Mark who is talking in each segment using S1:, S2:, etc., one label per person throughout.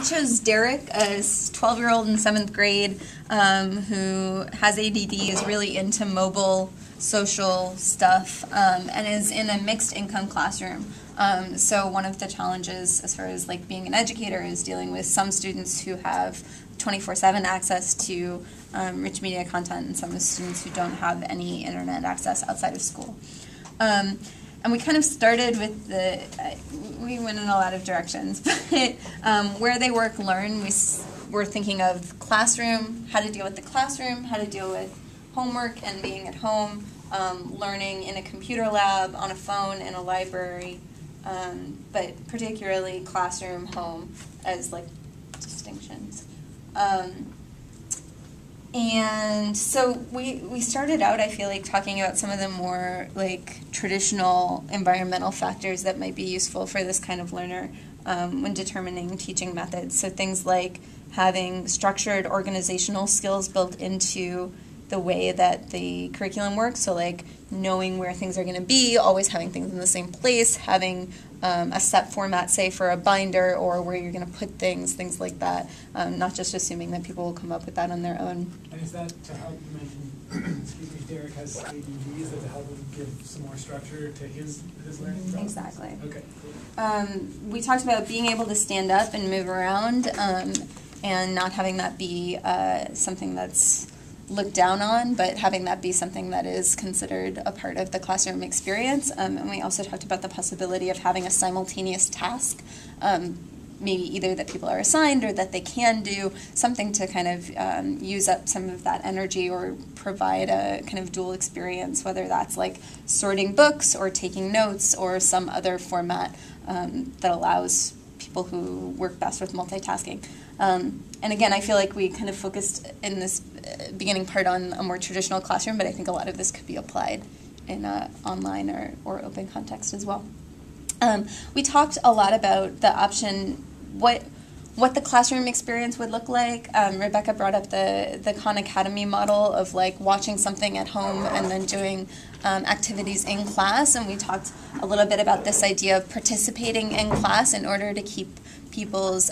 S1: chose Derek, a 12-year-old in 7th grade who has ADD, is really into mobile social stuff, and is in a mixed income classroom. So one of the challenges as far as like being an educator is dealing with some students who have 24/7 access to rich media content and some students who don't have any internet access outside of school. And we kind of started with we went in a lot of directions, but where they work, learn, we're thinking of classroom, how to deal with the classroom, how to deal with homework and being at home, learning in a computer lab, on a phone, in a library, but particularly classroom, home as like distinctions. And so we started out, I feel like, talking about some of the more like traditional environmental factors that might be useful for this kind of learner when determining teaching methods. So things like having structured organizational skills built into the way that the curriculum works, so like knowing where things are going to be, always having things in the same place, having a set format, say, for a binder or where you're going to put things like that, not just assuming that people will come up with that on their own.
S2: And is that to help, you mentioned, excuse me, Derek has ADD, is that to help him give some more structure to his learning process?
S1: Exactly.
S2: Okay.
S1: We talked about being able to stand up and move around and not having that be something that's looked down on, but having that be something that is considered a part of the classroom experience. And we also talked about the possibility of having a simultaneous task, maybe either that people are assigned or that they can do, something to kind of use up some of that energy or provide a kind of dual experience, whether that's like sorting books or taking notes or some other format that allows people who work best with multitasking. And again, I feel like we kind of focused in this beginning part on a more traditional classroom, but I think a lot of this could be applied in an online or open context as well. We talked a lot about the option, what the classroom experience would look like. Rebecca brought up the Khan Academy model of like watching something at home and then doing activities in class, and we talked a little bit about this idea of participating in class in order to keep people's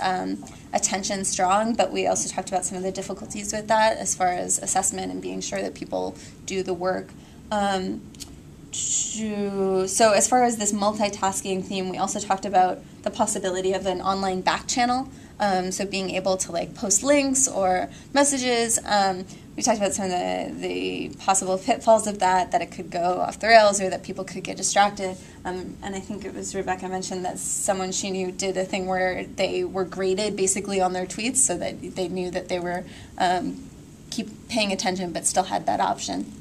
S1: attention strong, but we also talked about some of the difficulties with that as far as assessment and being sure that people do the work. So as far as this multitasking theme, we also talked about the possibility of an online back channel, so being able to like post links or messages. We talked about some of the possible pitfalls of that it could go off the rails or that people could get distracted. And I think it was Rebecca mentioned that someone she knew did a thing where they were graded basically on their tweets so that they knew that they were keep paying attention but still had that option.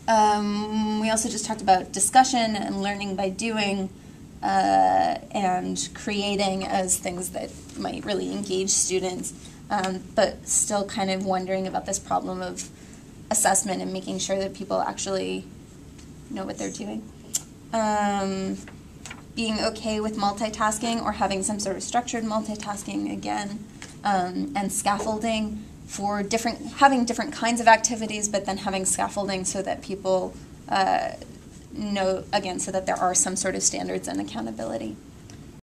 S1: We also just talked about discussion and learning by doing and creating as things that might really engage students. But still kind of wondering about this problem of assessment and making sure that people actually know what they're doing. Being okay with multitasking or having some sort of structured multitasking again, and scaffolding for having different kinds of activities, but then having scaffolding so that people know, again, so that there are some sort of standards and accountability.